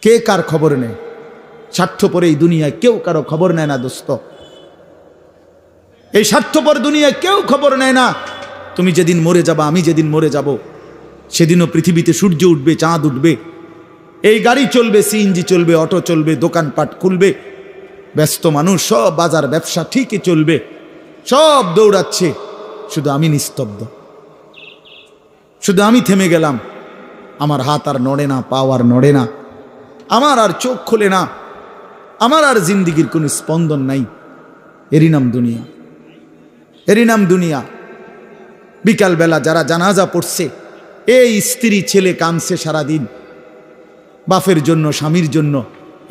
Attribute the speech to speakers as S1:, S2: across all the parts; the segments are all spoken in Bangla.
S1: কে কার খবর নেয়? স্বার্থপর এই দুনিয়ায় কেউ কারো খবর নেয় না দোস্ত। এই স্বার্থপর দুনিয়ায় কেউ খবর নেয় না। তুমি যেদিন মরে যাবা, আমি যেদিন মরে যাব, সেদিনও পৃথিবীতে সূর্য উঠবে, চাঁদ উঠবে, এই গাড়ি চলবে, সিএনজি চলবে, অটো চলবে, দোকানপাট খুলবে, ব্যস্ত মানুষ সব বাজার ব্যবসা ঠিকই চলবে, সব দৌড়াচ্ছে, শুধু আমি নিস্তব্ধ, শুধু আমি থেমে গেলাম। আমার হাত আর নড়ে না, পা আর নড়ে না, আমার আর চোখ খোলে না, আমার আর জিন্দিগির কোনো স্পন্দন নাই। এরই নাম দুনিয়া, এরই নাম দুনিয়া। বিকালবেলা যারা জানাজা পড়ছে, এই স্ত্রী ছেলে কাঁদছে সারাদিন বাপের জন্য, স্বামীর জন্য,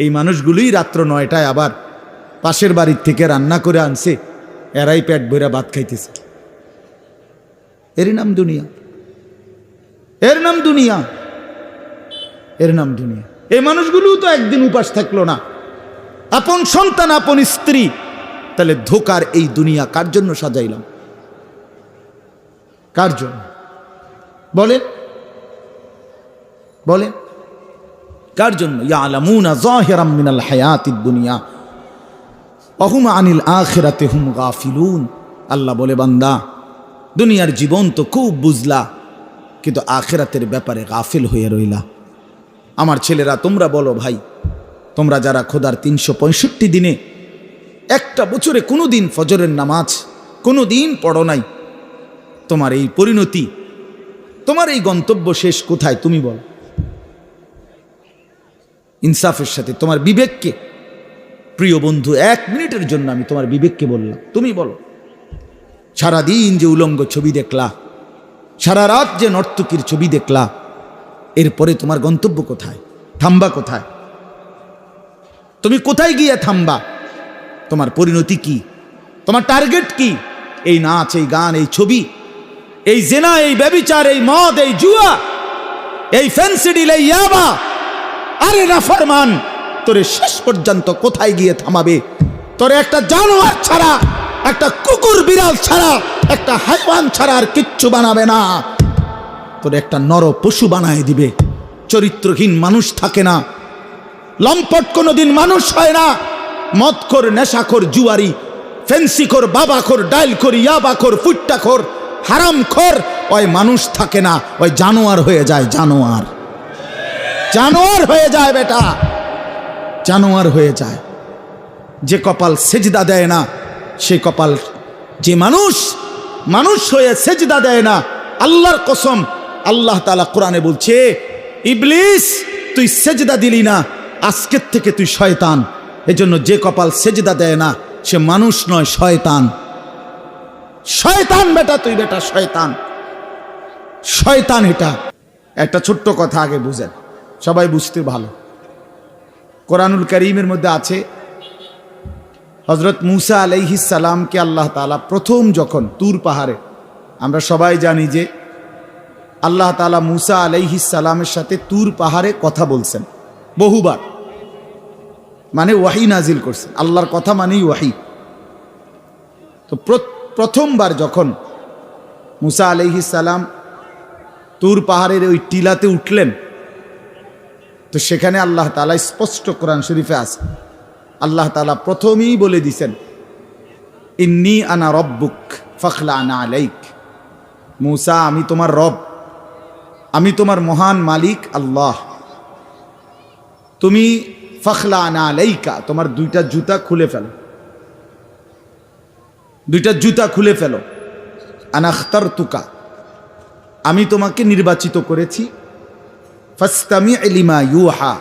S1: এই মানুষগুলোই রাত্র 9টায় আবার পাশের বাড়ির থেকে রান্না করে আনছে, এরাই পেট ভরে ভাত খাইতেছে। এর নাম দুনিয়া, এর নাম দুনিয়া, এর নাম দুনিয়া। এই মানুষগুলো তো একদিন উপাস থাকলো না, আপন সন্তান, আপন স্ত্রী। তাহলে ধোকার এই দুনিয়া কার জন্য সাজাইলাম? কার জন্য বলেন, বলেন কার জন্য? ইয়ালামুনা যাহিরাম মিনাল হায়াতিদ দুনিয়া ওয়া হুম আনিল আখিরাতি হুম গাফিলুন। আল্লাহ বলে, বান্দা দুনিয়ার জীবন তো খুব বুঝলা, কিন্তু আখিরাতের ব্যাপারে গাফিল হয়ে রইলা। আমার ছেলেরা, তোমরা বলো ভাই, তোমরা যারা খোদার 365 দিনে একটা বছরে কোনো দিন ফজরের নামাজ কোনো দিন পড়ো নাই, তোমার এই পরিণতি, তোমার এই গন্তব্য শেষ কোথায়? তুমি বলো ইনসাফের সাথে। তোমার বিবেককে, প্রিয় বন্ধু, 1 মিনিটের জন্য আমি তোমার বিবেককে বললাম, তুমি বলো, সারাদিন যে উলঙ্গ ছবি দেখলা, সারা রাত যে নর্তকীর ছবি দেখলা, এরপরে তোমার গন্তব্য কোথায়? থামবা কোথায়? তুমি কোথায় গিয়ে থামবা? তোমার পরিণতি কি? তোমার টার্গেট কি? এই নাচ, এই গান, এই ছবি, এই জেনা, এই ব্যভিচার, এই মদ, এই জুয়া, এই ফেন্সিডিল, এই ইয়াবা? আরে নাফরমান, তোরে শেষ পর্যন্ত কোথায় গিয়ে থামাবে? তোরে একটা জানোয়ার ছাড়া, একটা কুকুর বিড়াল ছাড়া, একটা হাইওয়ান ছাড়া আর কিচ্ছু বানাবে না। তোরে একটা নর পশু বানায় দিবে। চরিত্রহীন মানুষ থাকে না, লম্পট কোনোদিন মানুষ হয় না। মদখোর, নেশাখোর, জুয়ারি, ফেন্সিখোর, বাবাখোর, ডাইলখোর, ইয়াবাখোর, ফুট্টাখোর, হারামখোর, ওই মানুষ থাকে না, ওই জানোয়ার হয়ে যায়। জানোয়ার, জানোয়ার হয়ে যায় বেটা, জানোয়ার হয়ে যায়। যে কপাল সেজদা দেয় না, সে কপাল, যে মানুষ মানুষ হয়ে সেজদা দেয় না, আল্লাহর কসম, আল্লাহ তাআলা কোরআনে বলছে, ইবলিস তুই সেজদা দিলি না, আজকের থেকে তুই শয়তান। এজন্য যে কপাল সেজদা দেয় না, সে মানুষ নয়, শয়তান। শয়তান বেটা, তুই বেটা শয়তান, শয়তান। এটা একটা ছোট্ট কথা আগে বুঝেন, সবাই বুঝতে ভালো। কোরআনুল কারীমের মধ্যে আছে, হযরত মূসা আলাইহিস সালামকে আল্লাহ তাআলা প্রথম যখন তুর পাহাড়ে, আমরা সবাই জানি যে আল্লাহ তাআলা মূসা আলাইহিস সালামের সাথে তুর পাহাড়ে কথা বলছেন বহুবার, মানে ওয়াহি নাজিল করছেন। আল্লাহর কথা মানেই ওয়াহি। তো প্রথমবার যখন মূসা আলাইহিস সালাম তুর পাহাড়ের ওই টিলাতে উঠলেন, তো সেখানে আল্লাহ তাআলা স্পষ্ট কোরআন শরীফে আছে, আল্লাহ তাআলা প্রথমেই বলে দিছেন, ইন্নী আনা রব্বুক ফাখলা'না আলাইক। মূসা, আমি তোমার রব, আমি তোমার মহান মালিক আল্লাহ। তুমি ফাখলা'না আলাইকা, তোমার 2টা জুতা খুলে ফেলো, 2টা জুতা খুলে ফেলো। আনা আখতারতুকা, আমি তোমাকে নির্বাচিত করেছি। ফাসতামি' লিমা ইউহা,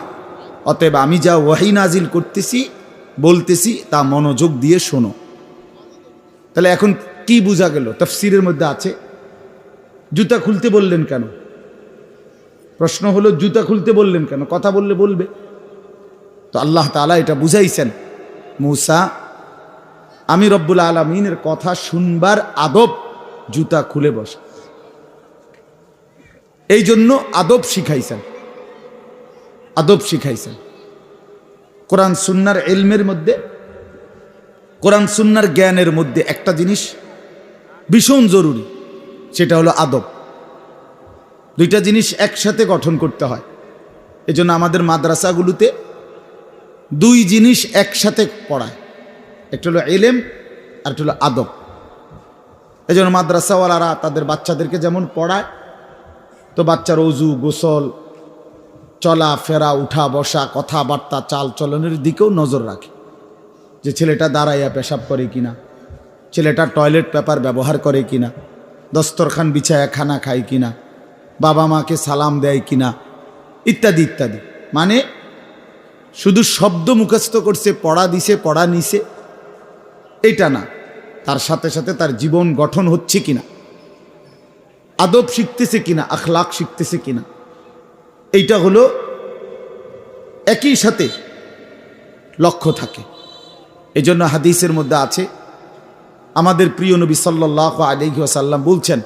S1: অতএব আমি যা ওয়াহি নাজিল করতেছি, বলতেছি, তা মনোযোগ দিয়ে শোনো। তাহলে এখন কি বোঝা গেল? তাফসীরের মধ্যে আছে, জুতা খুলতে বললেন কেন? প্রশ্ন হলো, জুতা খুলতে বললেন কেন? কথা বললে বলবে। তো আল্লাহ তাআলা এটা বুঝাইছেন, মূসা, আমি রব্বুল আলামিনের কথা শুনবার আদব, জুতা খুলে বস। এই জন্য আদব শিখাইছেন, আদব শিখাইছেন। কোরআন সুন্নাহর ইলমের মধ্যে, কোরআন সুন্নাহর জ্ঞানের মধ্যে একটা জিনিস ভীষণ জরুরি, সেটা হলো আদব। 2টা জিনিস একসাথে গঠন করতে হয়। এজন্য আমাদের মাদ্রাসাগুলোতে দুই জিনিস একসাথে পড়ায়, একটা হলো ইলম আর একটা হলো আদব। এজন্য মাদ্রাসাওয়ালারা তাদের বাচ্চাদেরকে যেমন পড়ায়, তো বাচ্চার অজু গোসল, চলা ফেরা, উঠা বসা, কথাবার্তা, চাল চলনের দিকেও নজর রাখে, যে ছেলেটা দাঁড়াইয়া পেশাব করে কিনা, ছেলেটা টয়লেট পেপার ব্যবহার করে কিনা, দস্তরখান বিছায়া খানা খায় কিনা, বাবা মাকে সালাম দেয় কিনা, ইত্যাদি ইত্যাদি। মানে শুধু শব্দ মুখস্থ করছে, পড়া দিছে, পড়া নিছে, এটা না, তার সাথে সাথে তার জীবন গঠন হচ্ছে কিনা, আদব শিখতেছে কিনা, আখলাক শিখতেছে কিনা, এইটা হলো একই সাথে লক্ষ্য থাকে। এজন্য হাদিসের মধ্যে আছে, আমাদের প্রিয় নবী সাল্লাল্লাহু আলাইহি ওয়াসাল্লাম বলছেন,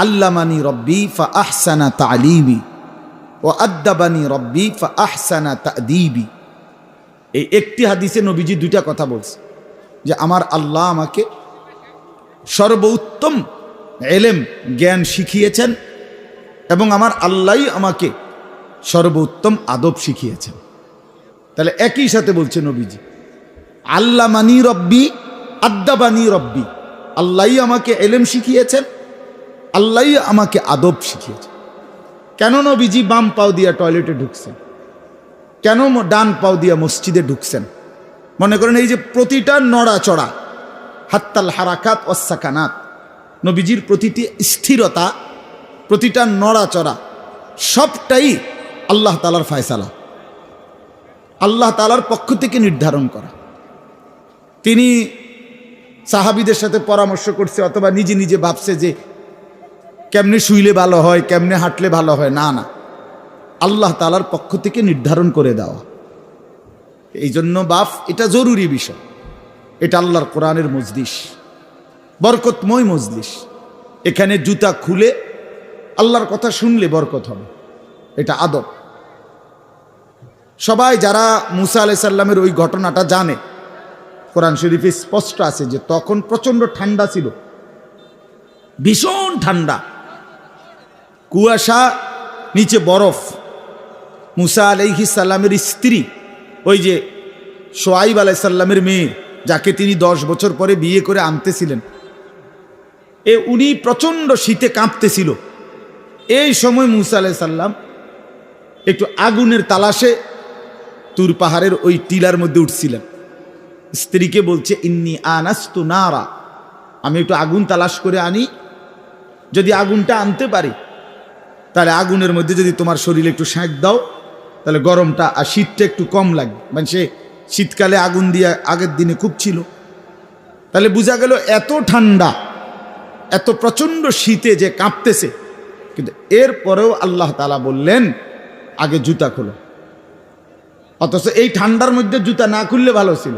S1: আল্লামানি রব্বি ফা আহসানা তালিমি ওয়া আদ্দাবানি রব্বি ফা আহসানা তাদিবি। এই একটি হাদিসে নবীজি দুইটা কথা বলছে, যে আমার আল্লাহ আমাকে সর্বোত্তম ইলম জ্ঞান শিখিয়েছেন এবং আমার আল্লাহই আমাকে সর্বোত্তম আদব শিখিয়েছেন। তাহলে একই সাথে বলছে নবীজি, আল্লামানি রব্বি আদ্দাবানি রব্বি, আল্লাহই আমাকে ইলম শিখিয়েছেন, আল্লাহই আমাকে আদব শিখিয়েছেন। কেন নবীজি বাম পাও দিয়া টয়লেটে ঢুকছেন, কেন ডান পাও দিয়া মসজিদে ঢুকছেন? মনে করেন এই যে প্রতিটা নড়াচড়া, হাত্তাল হারাকাত ওয়াস সাকানাত, নবীজির প্রতিটি স্থিরতা, প্রতিটা নড়াচড়া সবটাই আল্লাহ তাআলার ফয়সালা, আল্লাহ তাআলার পক্ষ থেকে নির্ধারণ করা। তিনি সাহাবীদের সাথে পরামর্শ করছে অথবা নিজে নিজে ভাবছে যে কেমনে শুইলে ভালো হয়, কেমনে হাঁটলে ভালো হয়, না না, আল্লাহ তাআলার পক্ষ থেকে নির্ধারণ করে দেওয়া। এই জন্য বাপ, এটা জরুরি বিষয়। এটা আল্লাহর কোরআনের মজলিস, বরকতময় মজলিস। এখানে জুতা খুলে আল্লাহর কথা শুনলে বরকত হবে, এটা আদব। সবাই যারা মুসা আলাইহিস সালামের ওই ঘটনাটা জানে, কোরআন শরীফে স্পষ্ট আছে যে তখন প্রচন্ড ঠান্ডা ছিল, ভীষণ ঠান্ডা, কুয়াশা, নিচে বরফ। মুসা আলাইহিস সালামের স্ত্রী, ওই যে শোয়াইব আলাইহিস সালামের মেয়ে, যাকে তিনি 10 বছর পরে বিয়ে করে আনতেছিলেন, উনি প্রচন্ড শীতে কাঁপতেছিল। এই সময় মুসা আলাইহিস সালাম একটু আগুনের তালাশে তুর পাহাড়ের ওই টিলার মধ্যে উঠছিলেন। স্ত্রীকে বলছে, ইন্নি আনাস্তু নারা, আমি একটু আগুন তালাশ করে আনি, যদি আগুনটা আনতে পারি তাহলে আগুনের মধ্যে যদি তোমার শরীরে একটু সেঁক দাও, তাহলে গরমটা আর শীতটা একটু কম লাগবে। মানে সে শীতকালে আগুন দিয়ে আগের দিনে খুব ছিল, তাহলে বোঝা গেল এত ঠান্ডা, এত প্রচণ্ড শীতে যে কাঁপতেছে। কিন্তু এরপরেও আল্লাহ তাআলা বললেন, আগে জুতা খোলো। অথচ এই ঠান্ডার মধ্যে জুতা না খুললে ভালো ছিল,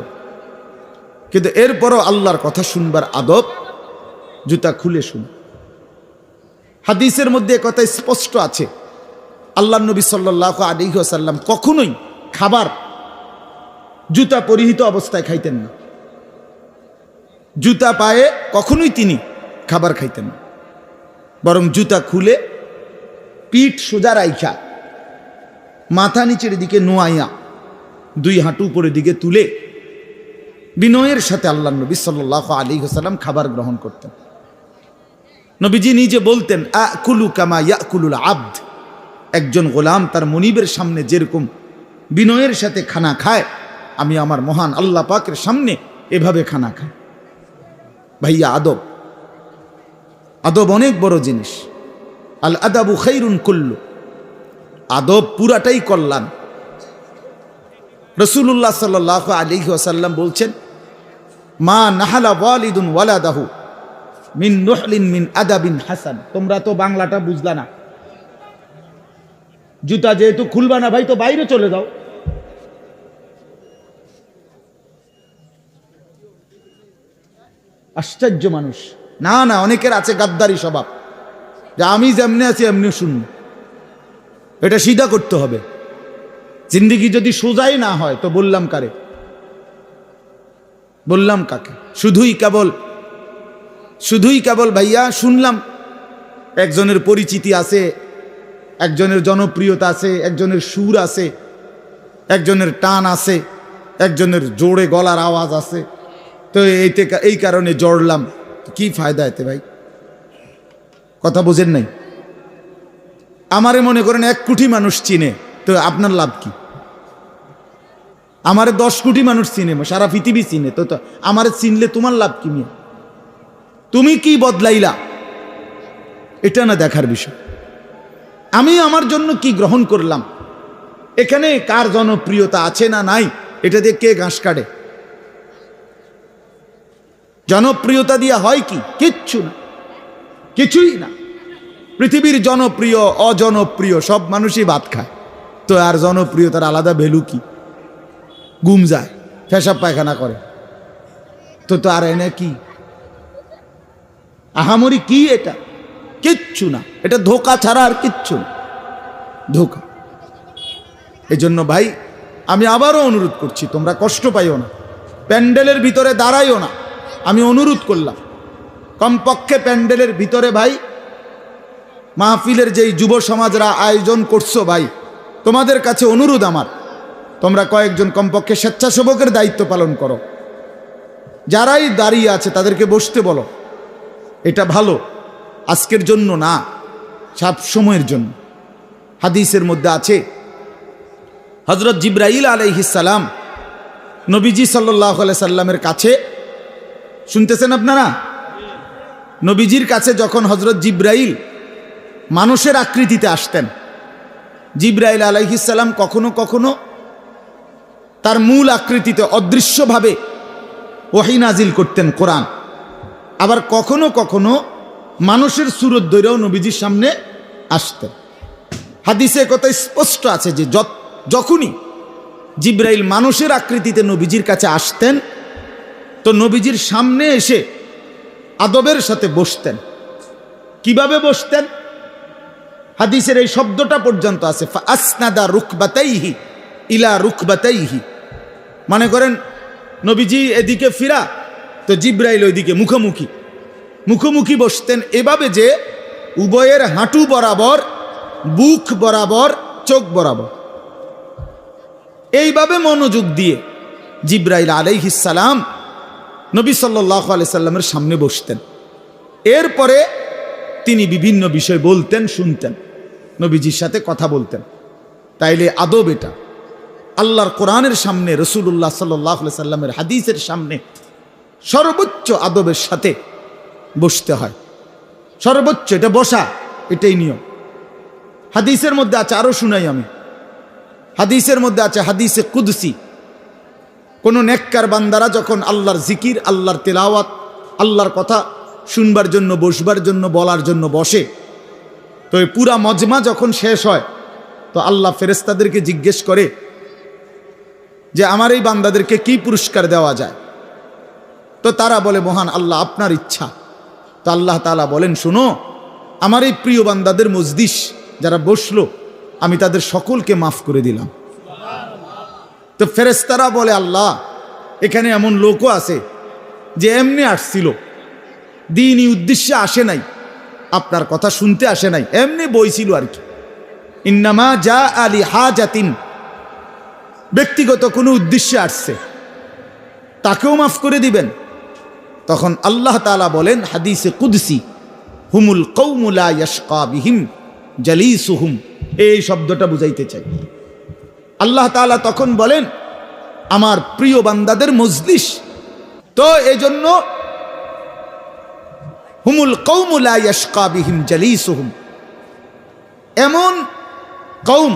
S1: কিন্তু এরপরও আল্লাহর কথা শুনবার আদব, জুতা খুলে শুন। হাদিসের মধ্যে কথা স্পষ্ট আছে, আল্লাহর নবী সাল্লাল্লাহু আলাইহি ওয়াসাল্লাম কখনোই খাবার জুতা পরিহিত অবস্থায় খাইতেন না। জুতা পায়ে কখনোই তিনি খাবার খাইতেন না, বরং জুতা খুলে পিঠ সোজা রাইখা, মাথা নিচের দিকে নোয়াইয়া, 2 হাঁটু উপরের দিকে তুলে বিনয়ের সাথে আল্লাহর নবী সাল্লাল্লাহু আলাইহি ওয়াসাল্লাম খাবার গ্রহণ করতেন। নবীজি নিজে বলতেন, আকুলু কামা ইয়াকুলুল আবদ, একজন গোলাম তার মনিবের সামনে যেরকম বিনয়ের সাথে খানা খায়, আমি আমার মহান আল্লাহ পাকের সামনে এভাবে খানা খাই। ভাইয়া, আদব, আদব অনেক বড় জিনিস। আল আদাবু খাইরুন কুল্লু, আদব পুরাটাই কল্যাণ। রাসূলুল্লাহ সাল্লাল্লাহু আলাইহি ওয়াসাল্লাম বলছেন, মা নাহালা ওয়ালিদুন ওয়ালাদাহু মিন নুহলিন মিন আদাবিন হাসান। তোমরা তো বাংলাটা বুঝলা না, জুতা যেহেতু খুলবা না ভাই, তো বাইরে চলে যাও। আশ্চর্য মানুষ। না না, অনেকের আছে গাদ্দারি স্বভাব, যে আমি যেমনি আছি এমনি শুন। এটা সিধা করতে হবে। জিন্দেগি যদি সোজাই না হয় তো বললাম কারে, বললাম কাকে? শুধুই কেবল ভাইয়া শুনলাম একজনের পরিচিতি আছে, একজনের জনপ্রিয়তা আছে, একজনের সুর আছে, একজনের টান আছে, একজনের জোরে গলার আওয়াজ আছে। তো এই কারণে জড়লাম। কি ফায়দা এতে ভাই? কথা বোঝেন নাই? আমারে মনে করেন 1 কোটি মানুষ চিনে, তো আপনার লাভ কি? আমারে 10 কোটি মানুষ চিনে, সারা পৃথিবী চিনে, তো আমারে চিনলে তোমার লাভ কি? তুমি কি বদলাইলা? এটা না দেখার বিষয়। আমি আমার জন্য কি গ্রহণ করলাম, এখানে কার জনপ্রিয়তা আছে না নাই, এটা দিয়ে কে ঘাস কাটে? জনপ্রিয়তা দিয়ে হয় কি? কিচ্ছু না, কিছুই না। পৃথিবীর জনপ্রিয় অজনপ্রিয় সব মানুষই ভাত খায়, তো আর জনপ্রিয়তার আলাদা ভ্যালু কি? ঘুম যায়, পেশাব পায়খানা করে, তো আর এনে কি আহামরি কি? এটা কিচ্ছু না, এটা ধোঁকা ছাড়া আর কিচ্ছু না, ধোঁকা। এই জন্য ভাই আমি আবারও অনুরোধ করছি, তোমরা কষ্ট পাইও না, প্যান্ডেলের ভিতরে দাঁড়াইও না। আমি অনুরোধ করলাম, কমপক্ষে প্যান্ডেলের ভিতরে ভাই মাহফিলের যেই যুব সমাজরা আয়োজন করছো ভাই, তোমাদের কাছে অনুরোধ আমার, তোমরা কয়েকজন কমপক্ষে স্বেচ্ছাসেবকের দায়িত্ব পালন করো। যারাই দাঁড়িয়ে আছে তাদেরকে বসতে বলো। এটা ভালো, আজকের জন্য না, সব সময়ের জন্য। হাদিসের মধ্যে আছে হযরত জিবরাইল আলাইহিস সালাম নবীজি সাল্লাল্লাহু আলাইহি সাল্লামের কাছে, শুনতেছেন আপনারা? নবীজির কাছে যখন হযরত জিবরাইল মানুষের আকৃতিতে আসতেন, জিবরাইল আলাইহিস সালাম কখনো কখনো তার মূল আকৃতিতে অদৃশ্যভাবে ওহী নাজিল করতেন, কোরআন। আবার কখনো কখনো মানুষের সুরত ধরেও নবীজির সামনে আসতেন। হাদিসে কথা স্পষ্ট আছে যে যখনই জিবরাইল মানুষের আকৃতিতে নবীজির কাছে আসতেন, তো নবীজির সামনে এসে আদবের সাথে বসতেন। কিভাবে বসতেন? হাদিসের এই শব্দটা পর্যন্ত আছে, ফাসনাদা রুকবাতাইহি ইলা রুকবাতাইহি। মনে করেন নবীজি এদিকে ফিরা, তো জিবরাইল ওইদিকে মুখোমুখি মুখোমুখি বসতেন, এভাবে যে উভয়ের হাঁটু বরাবর, বুক বরাবর, চোখ বরাবর, এইভাবে মনোযোগ দিয়ে জিবরাইল আলাইহিস সালাম নবী সাল্লাল্লাহু আলাইহি সাল্লামের সামনে বসতেন। এরপরে তিনি বিভিন্ন বিষয় বলতেন, শুনতেন, নবীজির সাথে কথা বলতেন। তাইলে আদব এটা। আল্লাহর কোরআনের সামনে, রাসূলুল্লাহ সাল্লাল্লাহু আলাইহি সাল্লামের হাদিসের সামনে সর্বোচ্চ আদবের সাথে বসতে হয়, সর্বোচ্চ। এটা বসা, এটাই নিয়ম। হাদিসের মধ্যে আছে, আরো শুনাই আমি, হাদিসের মধ্যে আছে, হাদিসে কুদসি, কোন নেককার বান্দারা যখন আল্লাহর জিকির, আল্লাহর তেলাওয়াত, আল্লাহর কথা শুনবার জন্য, বসবার জন্য, বলার জন্য বসে, তো এই পুরা মজমা যখন শেষ হয়, তো আল্লাহ ফেরেশতাদেরকে জিজ্ঞেস করে যে আমার এই বান্দাদেরকে কি পুরস্কার দেওয়া যায়? তো তারা বলে, মহান আল্লাহ, আপনার ইচ্ছা। তো আল্লাহ তাআলা বলেন, শুনো, আমার এই প্রিয় বান্দাদের মজলিস যারা বসলো, আমি তাদের সকলকে মাফ করে দিলাম। তো ফেরেশতারা বলে, আল্লাহ, এখানে এমন লোকও আছে যে এমনি আসছিল, দ্বীনি উদ্দেশ্যে আসে নাই, আপনার কথা শুনতে আসে নাই, এমনি বইছিল আর কি। ইন্নামা জা আলি হাজাতিন, ব্যক্তিগত কোনো উদ্দেশ্যে আসছে, তাকেও মাফ করে দিবেন। তখন আল্লাহ তাআলা বলেন হাদিসে কুদসি, হুমুল কওমু লা ইয়াশকা বিহিম জালিসুহুম, এই শব্দটা বুঝাইতে চাই। আল্লাহ তাআলা তখন বলেন আমার প্রিয় বান্দাদের মজলিস। তো এজন্য হুমুল কওমু লা ইয়াশকা বিহিম জালিসুহুম, এমন কওম,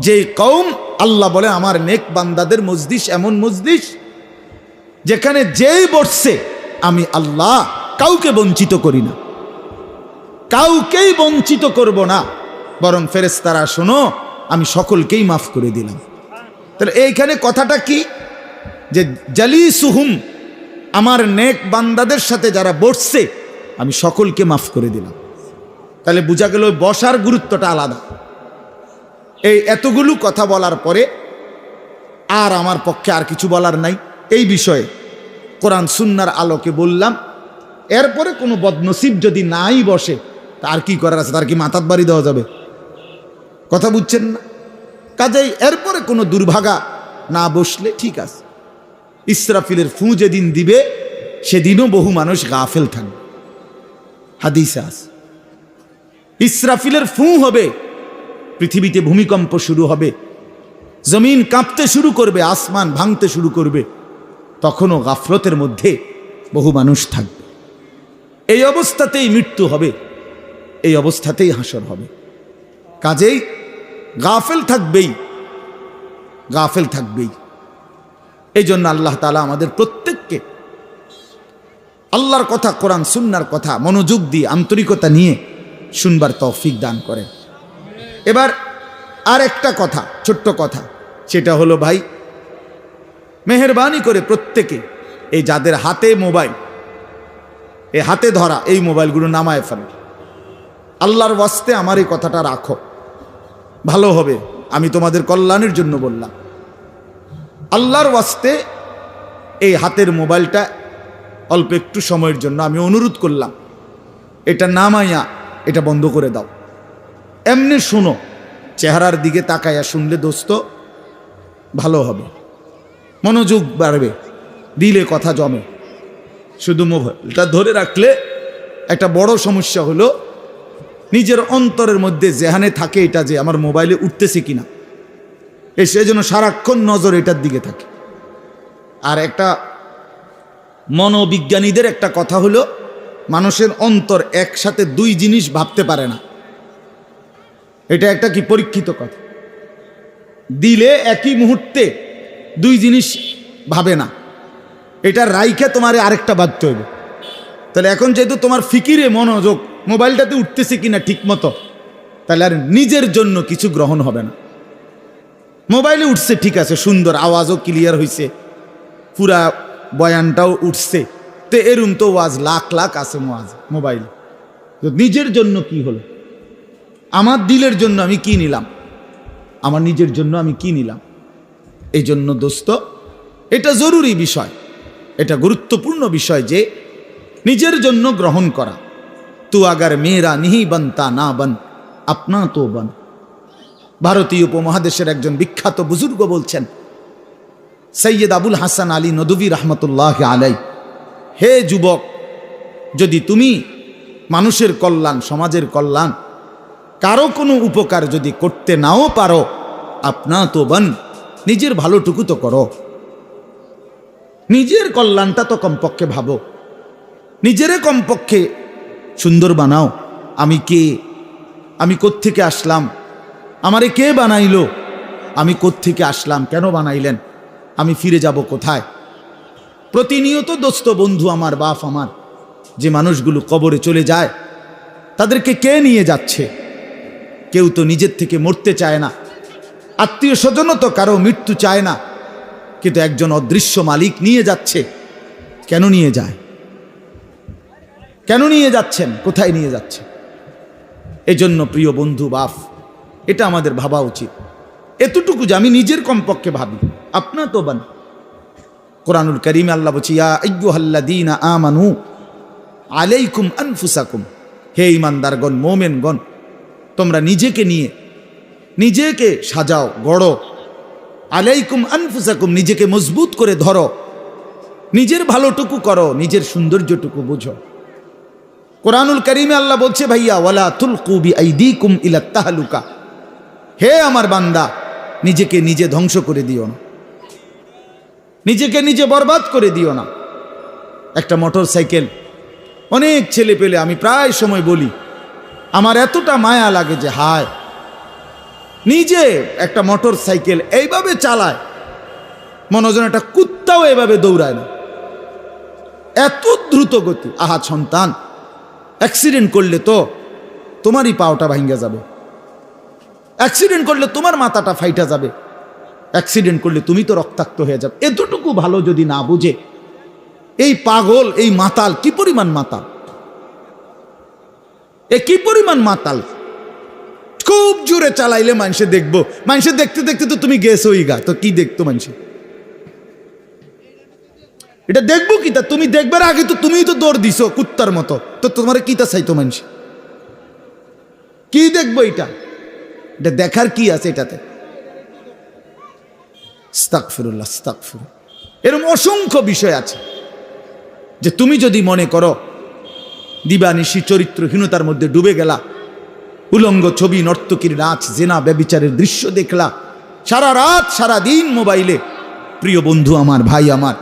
S1: যে কওম আল্লাহ বলে আমার নেক বান্দাদের মজলিস এমন মজলিস যেখানে যেই বসছে আমি আল্লাহ কাউকে বঞ্চিত করি না, কাউকেই বঞ্চিত করব না, বরং ফেরেশতারা শোনো, আমি সকলকেই মাফ করে দিলাম। তাহলে এইখানে কথাটা কি? যে জালিসুহুম, আমার নেক বান্দাদের সাথে যারা বসছে আমি সকলকে মাফ করে দিলাম। তাহলে বোঝা গেল বসার গুরুত্বটা আলাদা। এই এতগুলো কথা বলার পরে আর আমার পক্ষে আর কিছু বলার নাই এই বিষয়ে। কোরআন সুন্নাহর আলোকে বললাম। এরপরে কোনো বদনসিব যদি নাই বসে, তার কি করার আছে? তার কি মাথাত বাড়ি দেওয়া যাবে? কথা বুঝছেন না? কাজেই এরপরে কোনো দুর্ভাগা না বসলে ঠিক আছে। ইসরাফিলের ফু যেদিন দিবে সেদিনও বহু মানুষ গাফেল থাকবে। হাদিসে আছে ইসরাফিলের ফু হবে, পৃথিবীতে ভূমিকম্প শুরু হবে, জমিন কাঁপতে শুরু করবে, আসমান ভাঙতে শুরু করবে, তখনও গাফলতের মধ্যে বহু মানুষ থাকবে। এই অবস্থাতেই মৃত্যু হবে, এই অবস্থাতেই হাসর হবে। কাজেই গাফেল থাকবেই, গাফেল থাকবেই। এই জন্য আল্লাহ তাআলা আমাদের প্রত্যেককে আল্লাহর কথা, কোরআন সুন্নাহর কথা মনোযোগ দিয়ে আন্তরিকতা নিয়ে শুনবার তৌফিক দান করেন। এবার আর একটা কথা, ছোট্ট কথা, সেটা হলো ভাই, মেহেরবানি করে প্রত্যেকে এই যাদের হাতে মোবাইল, এই হাতে ধরা এই মোবাইলগুলো নামায় ফেলে। আল্লাহর ওয়াস্তে আমার এই কথাটা রাখো, ভালো হবে। আমি তোমাদের কল্যাণের জন্য বললাম। আল্লাহর ওয়াস্তে এই হাতের মোবাইলটা অল্প একটু সময়ের জন্য আমি অনুরোধ করলাম, এটা নামাইয়া এটা বন্ধ করে দাও। এমনি শোনো, চেহারার দিকে তাকাইয়া শুনলে দোস্ত ভালো হবে, মনোযোগ বাড়বে, দিলে কথা জমে। শুধু মোবাইলটা ধরে রাখলে একটা বড় সমস্যা হলো নিজের অন্তরের মধ্যে জেহানে থাকে এটা যে আমার মোবাইলে উঠতেছে কিনা, সেজন্য সারাক্ষণ নজর এটার দিকে থাকে। আর একটা মনোবিজ্ঞানীদের একটা কথা হলো, মানুষের অন্তর একসাথে দুই জিনিস ভাবতে পারে না। এটা একটা কি পরীক্ষিত কথা, দিলে একই মুহূর্তে দুই জিনিস ভাবে না, এটা রাইখে তোমার আরেকটা ভাবতে হবে। তাহলে এখন যেহেতু তোমার ফিকিরে মনোযোগ মোবাইলটাতে উঠতেছে কিনা ঠিক মতো, তাহলে আর নিজের জন্য কিছু গ্রহণ হবে না। মোবাইলে উঠছে ঠিক আছে, সুন্দর, আওয়াজও ক্লিয়ার হয়েছে, পুরা বয়ানটাও উঠছে, তো এরম তো ওয়াজ লাখ লাখ আছে মোবাইল। তো নিজের জন্য কি হলো? আমার দিলের জন্য আমি কি নিলাম? আমার নিজের জন্য আমি কি নিলাম? এই জন্য দোস্ত, এটা জরুরি বিষয়, এটা গুরুত্বপূর্ণ বিষয় যে নিজের জন্য গ্রহণ করা। তু আগার মেয়েরা নিহি বনতা না বন, আপনা তো বন। ভারতীয় উপমহাদেশের একজন বিখ্যাত বুজুর্গ বলছেন, সৈয়দ আবুল হাসান আলী নদভী রহমতুল্লাহ আলাই, হে যুবক, যদি তুমি মানুষের কল্যাণ, সমাজের কল্যাণ, কারো কোনো উপকার যদি করতে নাও পারো, আপনা তো বন, নিজের ভালোটুকু তো করো, নিজের কল্যাণটা তো কমপক্ষে ভাবো, নিজেরে কমপক্ষে সুন্দর বানাও। আমি কে? আমি কোত্থেকে আসলাম? আমারে কে বানাইলো? আমি কোত্থেকে আসলাম? কেন বানাইলেন? আমি ফিরে যাব কোথায়? প্রতিনিয়ত দোস্ত, বন্ধু আমার, বাপ আমার, যে মানুষগুলো কবরে চলে যায়, তাদেরকে কে নিয়ে যাচ্ছে? কেউ তো নিজের থেকে মরতে চায় না, আত্মীয় স্বজনও তো কারো মৃত্যু চায় না, কিন্তু একজন অদৃশ্য মালিক নিয়ে যাচ্ছে। কেন নিয়ে যায়? কেন নিয়ে যাচ্ছেন? কোথায় নিয়ে যাচ্ছে? এজন্য প্রিয় বন্ধু, বাপ, এটা আমাদের ভাবা উচিত। এতটুকু যে আমি নিজের কমপক্ষে ভাবি, আপনা তো বান। কোরআনুল কারীমে আল্লাহ বলছে, ইয়া আইয়ুহাল্লাযীনা আমানু আলাইকুম আনফুসাকুম, হে ঈমানদারগণ, মোমেনগণ, তোমরা নিজেকে নিয়ে নিজেকে সাজাও, গড়ো। আলাইকুম আনফুসাকুম, নিজেকে মজবুত করে ধরো, নিজের ভালোটুকু করো, নিজের সৌন্দর্যটুকু বুঝো। কোরআনুল কারীমে আল্লাহ বলছে, ভাইয়া, ওয়ালা তুলকু বিআইদিকুম ইলা তাহলুকা, হে আমার বান্দা, নিজেকে নিজে ধ্বংস করে দিও না, নিজেকে নিজে বরবাদ করে দিও না। একটা মোটর সাইকেল, অনেক ছেলে পেলে, আমি প্রায় সময় বলি, আমার এতটা মায়া লাগে যে হায়, নিজে একটা মোটর সাইকেল এইভাবে চালায়, মনে হয় যেন একটা কুত্তাও এভাবে দৌড়ায় না, এত দ্রুত গতি। আহা সন্তান, অ্যাক্সিডেন্ট করলে তো তোমারই পাওটা ভাঙ্গা যাবে, অ্যাক্সিডেন্ট করলে তোমার মাথাটা ফাইটা যাবে, অ্যাক্সিডেন্ট করলে তুমি তো রক্তাক্ত হয়ে যাবে। এতটুকু ভালো যদি না বুঝে এই পাগল, এই মাতাল, কি পরিমাণ মাতাল, এ কি পরিমাণ মাতাল! খুব জোরে চালাইলে মানুষে দেখবো, মানুষে দেখতে দেখতে তো তুমি গেছোই গা, তো কি দেখতো মানুষে? এটা দেখবো কি? তা তুমি দেখবার আগে তো তুমি তো দৌড় দিছো কুত্তার মতো, তো তোমার কি তা চাইতো মানুষ? কি দেখবো এটা? এটা দেখার কি আছে এটাতে? আস্তাগফিরুল্লাহ, আস্তাগফিরুল্লাহ। এরকম অসংখ্য বিষয় আছে যে তুমি যদি মনে করো দিবানিশি চরিত্রহীনতার মধ্যে ডুবে গেলা, উলঙ্গ ছবি, নর্তকীর নাচ, জেনা, ব্যভিচারের দৃশ্য দেখলা, সারা রাত সারা দিন মোবাইলে, প্রিয় বন্ধু আমার, ভাই আমার,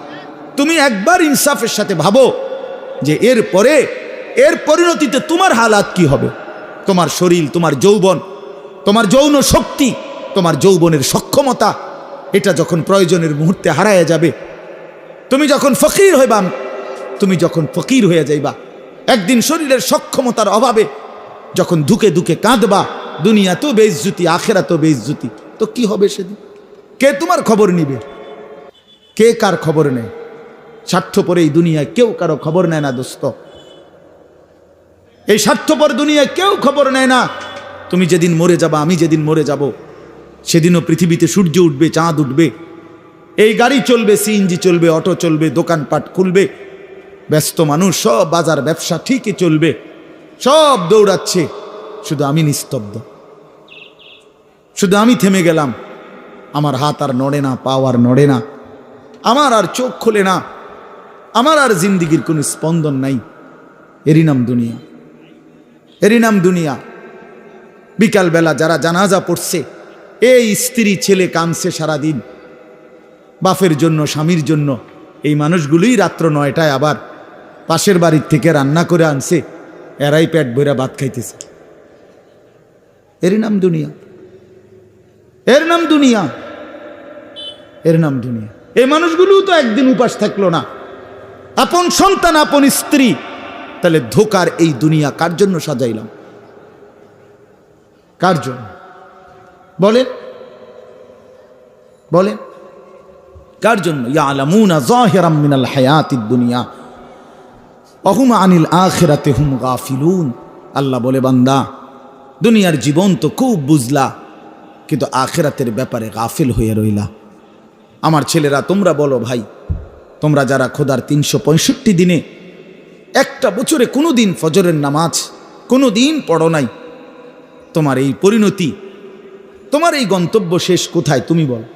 S1: তুমি একবার ইনসাফের সাথে ভাবো যে এর পরিণতিতে তোমার হালাত কি হবে। তোমার শরীর, তোমার যৌবন, তোমার যৌন শক্তি, তোমার যৌবনের সক্ষমতা, এটা যখন প্রয়োজনের মুহূর্তে হারায় যাবে, তুমি যখন ফকির হয়ে যাইবা, একদিন শরীরের সক্ষমতার অভাবে যখন ধুকে ধুকে কাঁদবা, দুনিয়া তো বেইজ্জতি, আখেরা তো বেইজ্জতি, তো কি হবে সেদিন? কে তোমার খবর নিবে? কে কার খবর নেয়? স্বার্থপর এই দুনিয়ায় কেউ কারো খবর নেয় না দোস্ত। এই স্বার্থপর দুনিয়ায় কেউ খবর নেয় না। তুমি যেদিন মরে যাবা, আমি যেদিন মরে যাব, সেদিনও পৃথিবীতে সূর্য উঠবে, চাঁদ উঠবে, এই গাড়ি চলবে, সিএনজি চলবে, অটো চলবে, দোকানপাট খুলবে, ব্যস্ত মানুষ, সব বাজার ব্যবসা ঠিকই চলবে, সব দৌড়াচ্ছে, শুধু আমি নিস্তব্ধ, শুধু আমি থেমে গেলাম। আমার হাত আর নড়ে না, পা আর নড়ে না, আমার আর চোখ খোলে না, আমার আর জিন্দিগির কোনো স্পন্দন নাই। এরই নাম দুনিয়া, এরই নাম দুনিয়া। বিকালবেলা যারা জানাজা পড়ছে, এই স্ত্রী ছেলে কাঁদছে সারাদিন বাপের জন্য, স্বামীর জন্য, এই মানুষগুলোই রাত্র 9টায় আবার পাশের বাড়ির থেকে রান্না করে আনছে, এরাই পেট ভরে ভাত খাইতেছে। এরই নাম দুনিয়া, এর নাম দুনিয়া, এর নাম দুনিয়া। এই মানুষগুলো তো একদিন উপাস থাকলো না, আপন সন্তান, আপন স্ত্রী। তাহলে ধোকার এই দুনিয়া কার জন্য সাজাইলাম? কার জন্য বলেন, বলেন কার জন্য? ইয়ালামুনা যাহিরাম মিনাল হায়াতিদ দুনিয়া ওয়া হুম আনিল আখিরাতি হুম গাফিলুন। আল্লাহ বলে, বান্দা, দুনিয়ার জীবন তো খুব বুঝলা, কিন্তু আখিরাতের ব্যাপারে গাফিল হয়ে রইলা। আমার ছেলেরা, তোমরা বলো ভাই, তোমরা যারা খোদার 365 দিনে একটা বছরে কোনো দিন ফজরের নামাজ কোনো দিন পড়ো নাই, তোমার এই পরিণতি, তোমার এই গন্তব্য শেষ কোথায় তুমি বলো?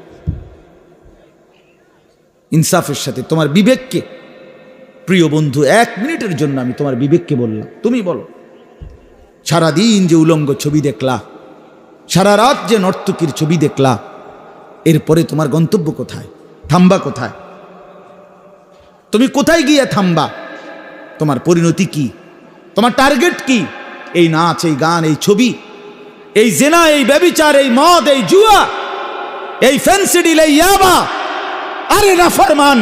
S1: ইনসাফের সাথে তোমার বিবেককে, প্রিয় বন্ধু, 1 মিনিটের জন্য আমি তোমার বিবেককে বললাম, তুমি বলো, সারাদিন যে উলঙ্গ ছবি দেখলা, সারা রাত যে নর্তকীর ছবি দেখলা, এরপরে তোমার গন্তব্য কোথায়? থামবা কোথায়? তুমি কোথায় গিয়ে থামবা? তোমার পরিণতি কি? তোমার টার্গেট কি? এই নাচ, এই গান, এই ছবি, এই জেনা, এই ব্যভিচার, এই মদ, এই জুয়া, এই ফেন্সিডিল, এই ইয়াবা, আরে নাফরমান,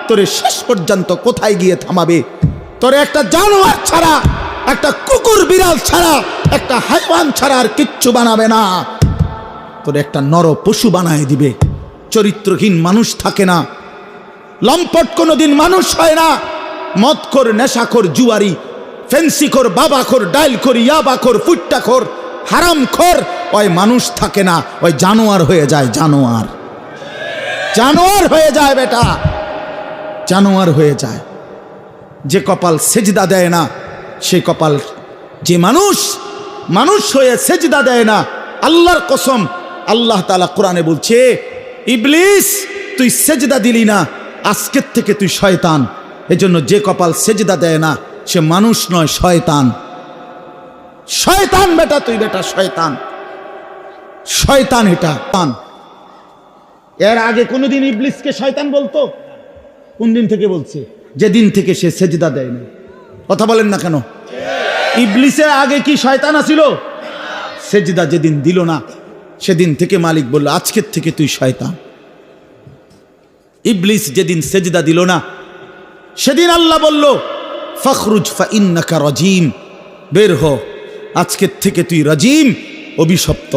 S1: তোরে শেষ পর্যন্ত কোথায় গিয়ে থামাবে? তোরে একটা জানোয়ার ছাড়া, একটা কুকুর বিড়াল ছাড়া, একটা হাইওয়ান ছাড়া আর কিচ্ছু বানাবে না। তোরে একটা নর পশু বানায় দিবে। চরিত্রহীন মানুষ থাকে না, লম্পট কোনোদিন মানুষ হয় না। মদখোর, নেশাখোর, জুয়ারি, ফেন্সিখোর, বাবাখোর, ডাইলখোর, ইয়াবাখোর, ফুট্টাখোর, হারামখোর, ওই মানুষ থাকে না, ওই জানোয়ার হয়ে যায়। জানোয়ার, জানোয়ার হয়ে যায় বেটা, জানোয়ার হয়ে যায়। যে কপাল সেজদা দেয় না, সে কপাল, যে মানুষ হয়ে সেজদা দেয় না, আল্লাহর কসম, আল্লাহ তাআলা কোরআনে বলছে, ইবলিস তুই সেজদা দিলি না, আজকের থেকে তুই শয়তান। এজন্য যে কপাল সেজদা দেয় না, সে মানুষ নয়, শয়তান। শয়তান বেটা, তুই বেটা শয়তান, শয়তান। এটা এর আগে কোনোদিন ইবলিসকে শয়তান বলতো? কোন দিন থেকে বলছে? যেদিন থেকে সে সেজদা দেয় না। কথা বলেন না কেন? ইবলিসের আগে কি শয়তান আছিল? সেজদা যেদিন দিল না, সেদিন থেকে মালিক বলল, আজকের থেকে তুই শয়তান। ইবলিস যেদিন সেজদা দিল না, সেদিন আল্লাহ বলল, ফখরুজ ফাইন্নাকা রাজিম, বের হ, আজকের থেকে তুই রাজিম, অভিশপ্ত,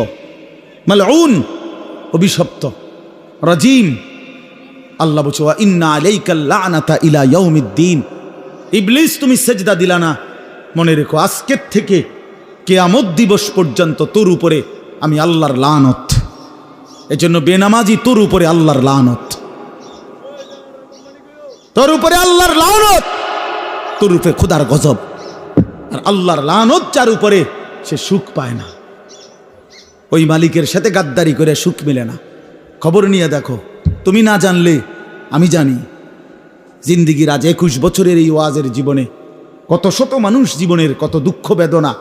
S1: মালউন, অভিশপ্ত, রাজিম। আল্লাহ বলছে, ওয়া ইন্না আলাইকাল লা'নাতা ইলা ইয়াউমিদ্দিন। ইবলিস তুমি সেজদা দিলা না, মনে রেখো আজকের থেকে কিয়ামত দিবস পর্যন্ত তোর উপরে আমি আল্লাহর লানত। এজন্য বেনামাজি তোর উপরে আল্লাহর লানত, তোর উপরে আল্লাহর লানত, তোর উপরে খোদার গজব। আর আল্লাহর লানত যার উপরে, সে সুখ পায় না। ওই মালিকের সাথে গাদ্দারি করে সুখ মিলে না। খবর নিয়ে দেখো, তুমি না জানলে আমি জানি। জিন্দিগির আজ 21 বছরের এই ওয়াজের জীবনে কত শত মানুষ জীবনের কত দুঃখ বেদনা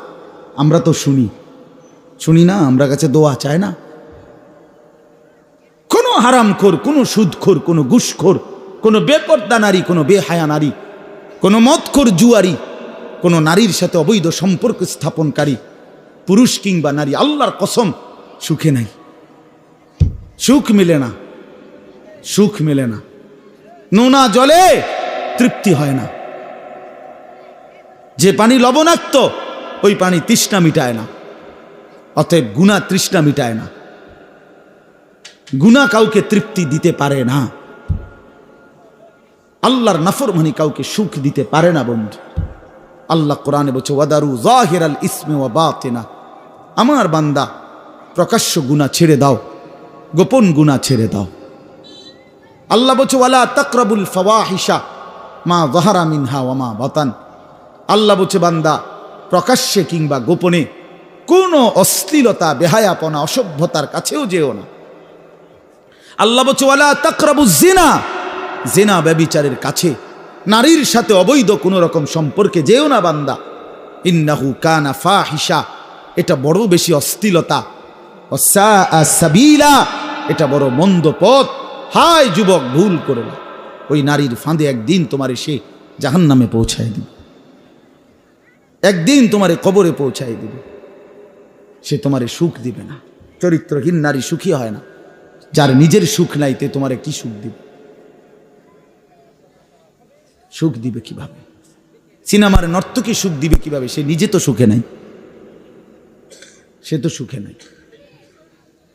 S1: আমরা তো শুনি না। আমরা কাছে দোয়া চায় না। কোনো হারামখোর, কোনো সুদখোর, কোনো ঘুষখোর, কোনো বেপর্দা নারী, কোনো বেহায়া নারী, কোনো মদখোর জুয়ারি, কোনো নারীর সাথে অবৈধ সম্পর্ক স্থাপনকারী পুরুষ কিংবা নারী, আল্লাহর কসম সুখে নাই। সুখ মিলে না। নোনা জলে তৃপ্তি হয় না। যে পানি লবণাক্ত ওই পানি তৃষ্ণা মিটায় না। অতএব গুনাহ তৃষ্ণা মিটায় না। গুনাহ কাউকে তৃপ্তি দিতে পারে না। আল্লাহর নাফরমানি কাউকে সুখ দিতে পারে না বন্ধু। আল্লাহ কোরআনে বলছে ওয়াদারু যাহিরাল ইসমি ওয়া বাতিনা, আমার বান্দা প্রকাশ্য গুনাহ ছেড়ে দাও, গোপন গুনাহ ছেড়ে দাও। আল্লাহ বলছে ওয়ালা তাকরাবুল ফাওয়াহিশা মা যাহারা মিনহা ওয়া মা বাতান, আল্লাহ বলছে বান্দা প্রকাশ্যে কিংবা গোপনে কোনো অশ্লীলতা, বেহায়াপনা, অসভ্যতার কাছেও যেও না। আল্লাহ বলছে ওয়ালা তাকরাবুজ জিনা, জিনা ব্যভিচারের কাছে, নারীর সাথে অবৈধ কোনো রকম সম্পর্কে যেও না বান্দা। ইন্নাহু কানা ফাহিশা, এটা বড় বেশি অশ্লীলতা। ওয়াসাআ সাবিলা, এটা বড় মন্দ পথ। হায় যুবক, ভুল করে না। ওই নারীর ফাঁদে একদিন তোমারে সে জাহান্নামে পৌঁছায় দিবে, একদিন তোমারে কবরে পৌঁছায় দিবে। সে তোমারে সুখ দিবে না। চরিত্রহীন নারী সুখী হয় না। যার নিজের সুখ নাই তে তোমারে কি সুখ দিবে? সুখ দিবে কিভাবে? সিনেমার নর্তকী সুখ দিবে কিভাবে? সে নিজে তো সুখে নাই, সে তো সুখে নাই।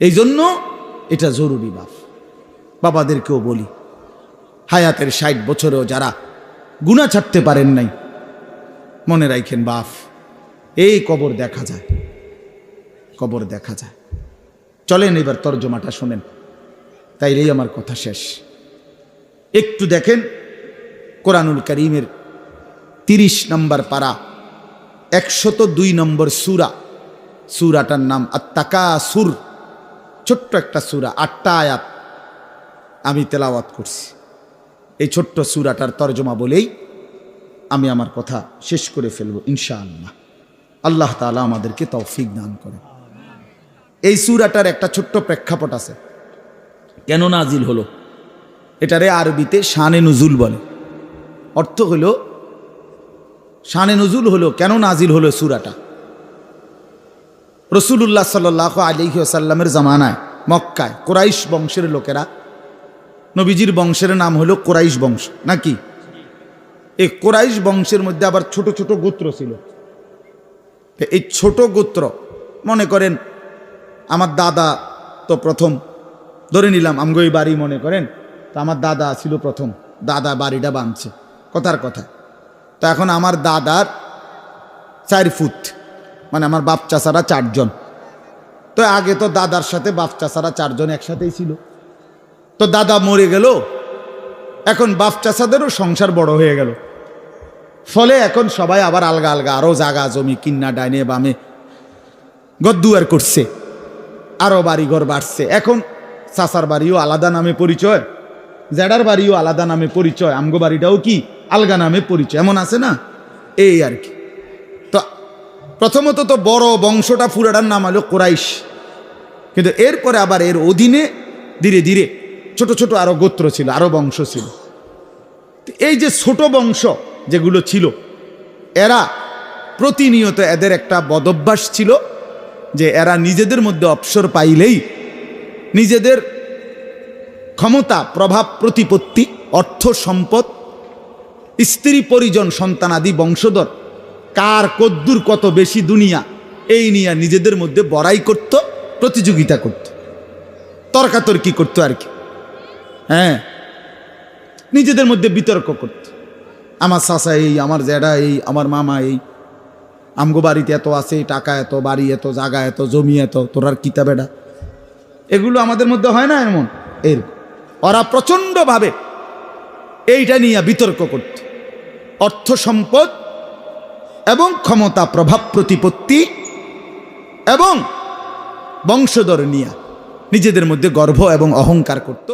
S1: এই জন্য এটা জরুরি। বাবাদেরকেও বলি, হায়াতের 60 বছরেও যারা গুনাহ ছাড়তে পারেন নাই, মনে রাখেন বাপ, এই কবর দেখা যায়, কবর দেখা যায়। চলেন এবার তর্জমাটা শোনেন, তাইলেই আমার কথা শেষ। একটু দেখেন কোরআনুল কারীমের 30 নম্বর পারা 102 নম্বর সূরা। সূরাটার নাম আত-তাকাসুর। ছোট্ট একটা সূরা, 8টা আয়াত আমি তেলাওয়াত করছি। এই ছোট্ট সূরাটার তর্জমা বলেই আমি আমার কথা শেষ করে ফেলব ইনশাআল্লাহ। আল্লাহ তাআলা আমাদেরকে তৌফিক দান করেন। এই সূরাটার একটা ছোট্ট প্রেক্ষাপট আছে, কেন নাজিল হলো। এটারে আরবিতে শানে নুজুল বলে। অর্থ হলো শানে নুজুল হলো কেন নাজিল হলো সূরাটা। রাসূলুল্লাহ সাল্লাল্লাহু আলাইহি ওয়াসাল্লামের জামানায় মক্কায় কুরাইশ বংশের লোকেরা, নবীজির বংশের নাম হলো কুরাইশ বংশ নাকি? এই কুরাইশ বংশের মধ্যে আবার ছোট ছোট গোত্র ছিল। এই ছোট গোত্র, মনে করেন আমার দাদা তো প্রথম, ধরে নিলাম আমগোই বাড়ি, মনে করেন তো আমার দাদা ছিল প্রথম, দাদা বাড়িটা বাঁধছে কথার কথা। তো এখন আমার দাদার 4 ফুট, মানে আমার বাপ চাচারা 4 জন। তো আগে তো দাদার সাথে বাপ চাচারা 4 জন একসাথেই ছিল। তো দাদা মরে গেল, এখন বাপ চাচাদেরও সংসার বড় হয়ে গেল। ফলে এখন সবাই আবার আলগা আলগা আরো জায়গা জমি কিন্না ডাইনে বামে গদ্দুয়ার করছে, আরো বাড়ি ঘর বাড়ছে। এখন চাচার বাড়িও আলাদা নামে পরিচয়, জেডার বাড়িও আলাদা নামে পরিচয়, আমগো বাড়িটাও কি আলগা নামে পরিচয়, এমন আছে না? এই আর কি। তো প্রথমত তো বড় বংশটা পুরাটার নাম হলো কুরাইশ, কিন্তু এরপরে আবার এর অধীনে ধীরে ধীরে ছোট ছোট আরো গোত্র ছিল, আরো বংশ ছিল। এই যে ছোট বংশ যেগুলো ছিল, এরা প্রতিনিয়ত এদের একটা বদভ্যাস ছিল যে এরা নিজেদের মধ্যে অবসর পাইলেই নিজেদের ক্ষমতা, প্রভাব, প্রতিপত্তি, অর্থ সম্পদ, স্ত্রী পরিজন, সন্তানাদি, বংশধর, কার কদ্দুর কত বেশি দুনিয়া, এই নিয়ে নিজেদের মধ্যে বড়াই করত, প্রতিযোগিতা করত, তর্কাতর্কি করতো আর কি। হ্যাঁ, নিজেদের মধ্যে বিতর্ক করত। আমার চাচা এই, আমার জেডা এই, আমার মামা এই, আমগো বাড়িতে এত আছে, টাকা এত, বাড়ি এত, জায়গা এত, জমি এত, তোরার কিতা বেডা, এগুলো আমাদের মধ্যে হয় না এমন? এর ওরা প্রচণ্ডভাবে এইটা নিয়ে বিতর্ক করত। অর্থ সম্পদ এবং ক্ষমতা, প্রভাব, প্রতিপত্তি এবং বংশধর নিয়া নিজেদের মধ্যে গর্ব এবং অহংকার করত।